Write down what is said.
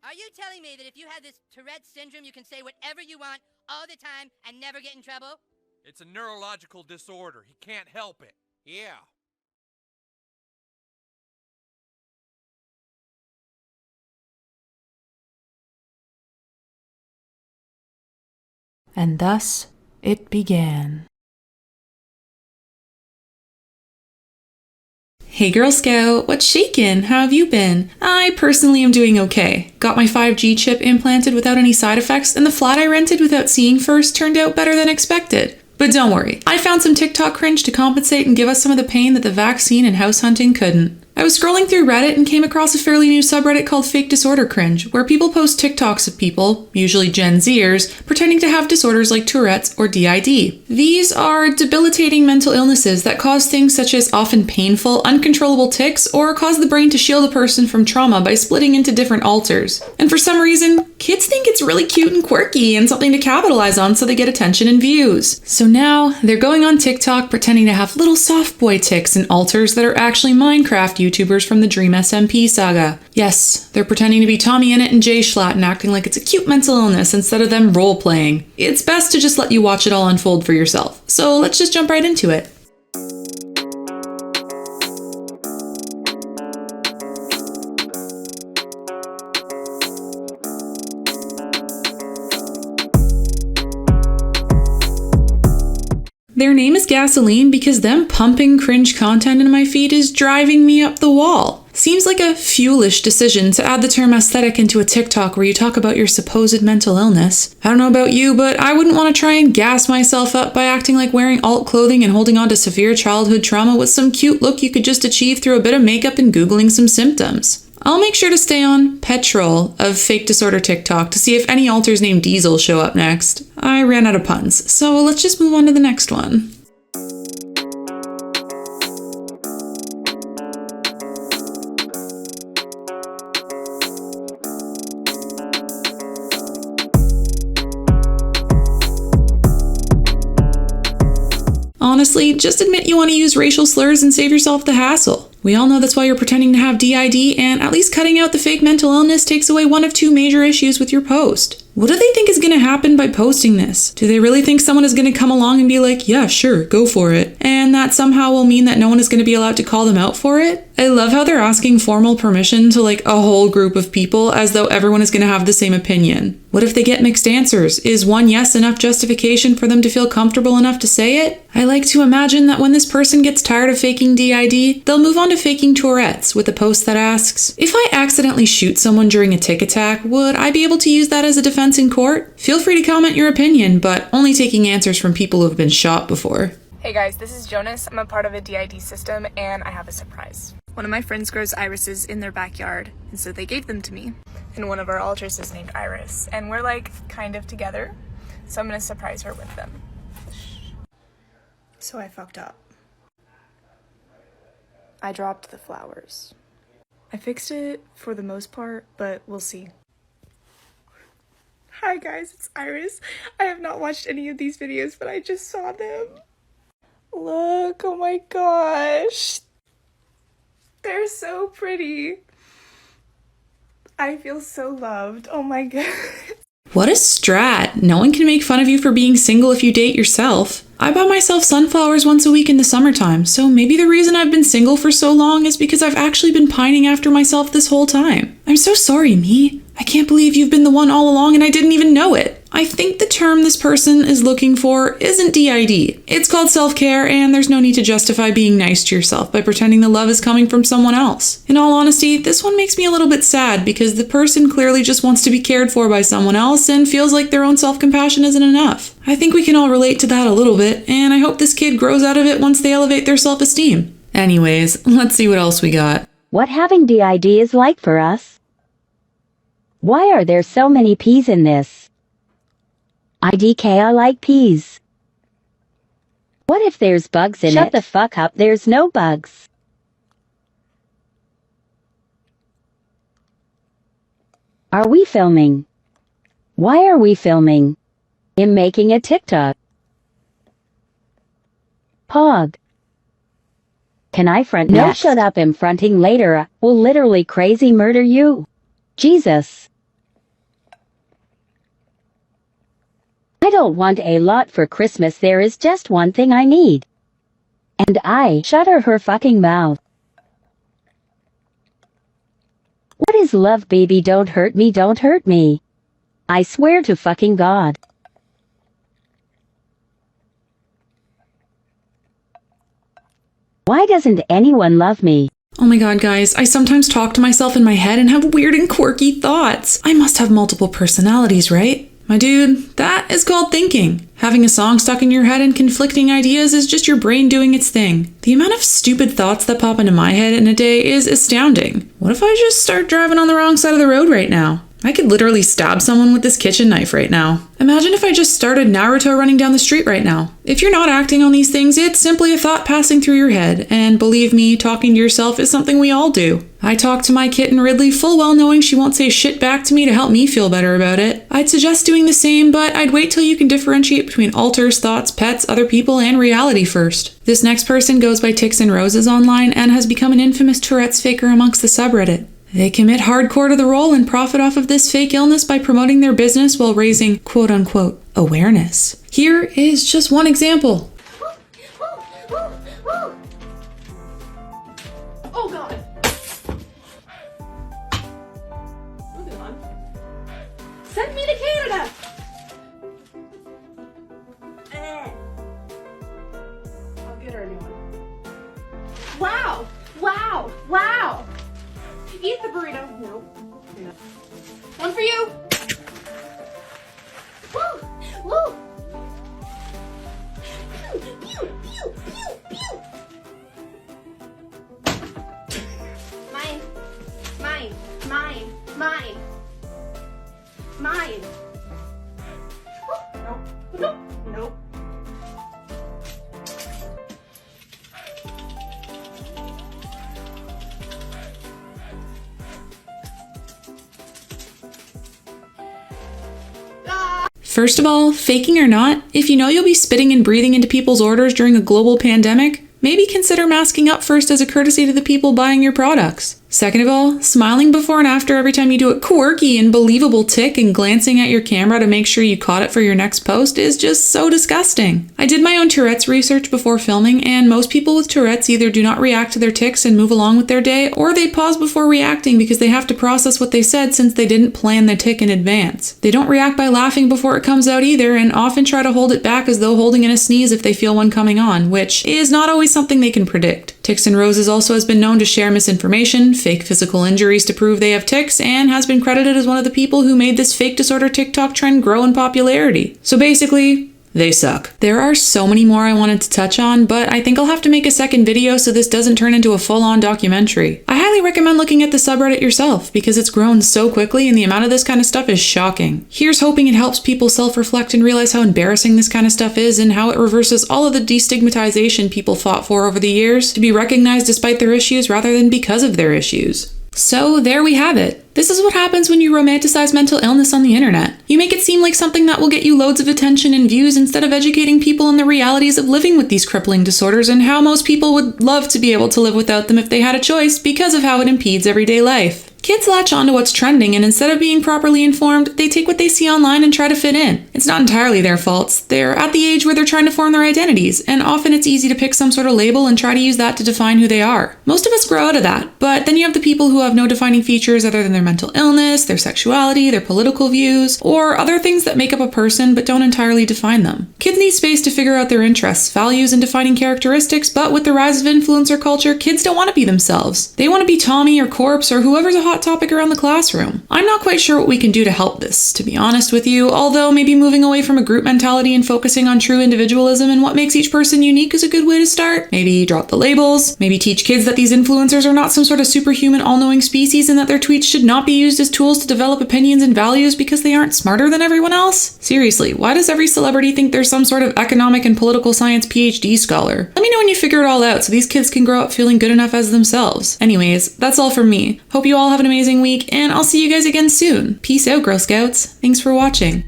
Are you telling me that if you have this Tourette syndrome, you can say whatever you want all the time and never get in trouble? It's a neurological disorder. He can't help it. Yeah. And thus it began. Hey Girl Scout, what's shakin'? How have you been? I personally am doing okay. Got my 5G chip implanted without any side effects, and the flat I rented without seeing first turned out better than expected. But don't worry, I found some TikTok cringe to compensate and give us some of the pain that the vaccine and house hunting couldn't. I was scrolling through Reddit and came across a fairly new subreddit called fakedisordercringe, where people post TikToks of people, usually Gen Zers, pretending to have disorders like Tourette's or DID. These are debilitating mental illnesses that cause things such as often painful, uncontrollable tics, or cause the brain to shield a person from trauma by splitting into different alters. And for some reason, kids think it's really cute and quirky and something to capitalize on so they get attention and views. So now, they're going on TikTok pretending to have little soft boy tics and alters that are actually Minecraft YouTubers from the Dream SMP saga. Yes, they're pretending to be TommyInnit and Jay Schlatt and acting like it's a cute mental illness instead of them role-playing. It's best to just let you watch it all unfold for yourself. So let's just jump right into it. Their name is Gasoline because them pumping cringe content in my feed is driving me up the wall. Seems like a foolish decision to add the term aesthetic into a TikTok where you talk about your supposed mental illness. I don't know about you, but I wouldn't want to try and gas myself up by acting like wearing alt clothing and holding on to severe childhood trauma was some cute look you could just achieve through a bit of makeup and Googling some symptoms. I'll make sure to stay on Petrol of Fake Disorder TikTok to see if any alters named Diesel show up next. I ran out of puns, so let's just move on to the next one. Honestly, just admit you want to use racial slurs and save yourself the hassle. We all know that's why you're pretending to have DID, and at least cutting out the fake mental illness takes away one of two major issues with your post. What do they think is going to happen by posting this? Do they really think someone is going to come along and be like, yeah, sure, go for it? And that somehow will mean that no one is going to be allowed to call them out for it? I love how they're asking formal permission to like a whole group of people as though everyone is going to have the same opinion. What if they get mixed answers? Is one yes enough justification for them to feel comfortable enough to say it? I like to imagine that when this person gets tired of faking DID, they'll move on to faking Tourette's with a post that asks, if I accidentally shoot someone during a tic attack, would I be able to use that as a defense in court? Feel free to comment your opinion, but only taking answers from people who have been shot before. Hey guys, this is Jonas. I'm a part of a DID system and I have a surprise. One of my friends grows irises in their backyard, and so they gave them to me. And one of our alters is named Iris, and we're like kind of together, so I'm gonna surprise her with them. So I fucked up. I dropped the flowers. I fixed it for the most part, but we'll see. Hi guys, it's Iris. I have not watched any of these videos, but I just saw them. Look, oh my gosh. They're so pretty. I feel so loved. Oh my god. What a strat. No one can make fun of you for being single if you date yourself. I buy myself sunflowers once a week in the summertime, so maybe the reason I've been single for so long is because I've actually been pining after myself this whole time. I'm so sorry, me. I can't believe you've been the one all along and I didn't even know it. I think the term this person is looking for isn't DID. It's called self-care, and there's no need to justify being nice to yourself by pretending the love is coming from someone else. In all honesty, this one makes me a little bit sad because the person clearly just wants to be cared for by someone else and feels like their own self-compassion isn't enough. I think we can all relate to that a little bit, and I hope this kid grows out of it once they elevate their self-esteem. Anyways, let's see what else we got. What having DID is like for us. Why are there so many P's in this? IDK, I like peas. What if there's bugs in it? Shut the fuck up, there's no bugs. Are we filming? Why are we filming? I'm making a TikTok. Pog. Can I front next? No, shut up, I'm fronting later. Will literally crazy murder you. Jesus. I don't want a lot for Christmas. There is just one thing I need. And I shutter her fucking mouth. What is love, baby? Don't hurt me, don't hurt me. I swear to fucking God. Why doesn't anyone love me? Oh my god, guys, I sometimes talk to myself in my head and have weird and quirky thoughts. I must have multiple personalities, right? My dude, that is called thinking. Having a song stuck in your head and conflicting ideas is just your brain doing its thing. The amount of stupid thoughts that pop into my head in a day is astounding. What if I just start driving on the wrong side of the road right now? I could literally stab someone with this kitchen knife right now. Imagine if I just started Naruto running down the street right now. If you're not acting on these things, it's simply a thought passing through your head, and believe me, talking to yourself is something we all do. I talk to my kitten Ridley full well knowing she won't say shit back to me to help me feel better about it. I'd suggest doing the same, but I'd wait till you can differentiate between alters, thoughts, pets, other people, and reality first. This next person goes by Ticks and Roses online and has become an infamous Tourette's faker amongst the subreddit. They commit hardcore to the role and profit off of this fake illness by promoting their business while raising quote-unquote awareness. Here is just one example. Oh god. Moving on. Send me to Canada! I'll get her a new one. Wow! Wow! Wow! Eat the burrito. No. One for you. Woo! Woo! Pew, pew, pew, pew. Mine. Mine. Mine. Mine. Mine. Nope. Nope. Nope. First of all, faking or not, if you know you'll be spitting and breathing into people's orders during a global pandemic, maybe consider masking up first as a courtesy to the people buying your products. Second of all, smiling before and after every time you do a quirky and believable tick and glancing at your camera to make sure you caught it for your next post is just so disgusting. I did my own Tourette's research before filming, and most people with Tourette's either do not react to their tics and move along with their day, or they pause before reacting because they have to process what they said since they didn't plan the tick in advance. They don't react by laughing before it comes out either, and often try to hold it back as though holding in a sneeze if they feel one coming on, which is not always something they can predict. Ticks and Roses also has been known to share misinformation, fake physical injuries to prove they have tics, and has been credited as one of the people who made this fake disorder TikTok trend grow in popularity. So basically, they suck. There are so many more I wanted to touch on, but I think I'll have to make a second video so this doesn't turn into a full-on documentary. I highly recommend looking at the subreddit yourself, because it's grown so quickly and the amount of this kind of stuff is shocking. Here's hoping it helps people self-reflect and realize how embarrassing this kind of stuff is and how it reverses all of the destigmatization people fought for over the years to be recognized despite their issues rather than because of their issues. So there we have it. This is what happens when you romanticize mental illness on the internet. You make it seem like something that will get you loads of attention and views instead of educating people on the realities of living with these crippling disorders and how most people would love to be able to live without them if they had a choice because of how it impedes everyday life. Kids latch onto what's trending, and instead of being properly informed, they take what they see online and try to fit in. It's not entirely their faults. They're at the age where they're trying to form their identities, and often it's easy to pick some sort of label and try to use that to define who they are. Most of us grow out of that, but then you have the people who have no defining features other than their mental illness, their sexuality, their political views, or other things that make up a person but don't entirely define them. Kids need space to figure out their interests, values, and defining characteristics, but with the rise of influencer culture, kids don't want to be themselves. They want to be Tommy or Corpse or whoever's a hot topic around the classroom. I'm not quite sure what we can do to help this, to be honest with you, although maybe moving away from a group mentality and focusing on true individualism and what makes each person unique is a good way to start. Maybe drop the labels, maybe teach kids that these influencers are not some sort of superhuman all-knowing species and that their tweets should not be used as tools to develop opinions and values because they aren't smarter than everyone else. Seriously, why does every celebrity think they're some sort of economic and political science PhD scholar? Let me know when you figure it all out so these kids can grow up feeling good enough as themselves. Anyways, that's all from me. Hope you all have an amazing week, and I'll see you guys again soon. Peace out, Girl Scouts. Thanks for watching.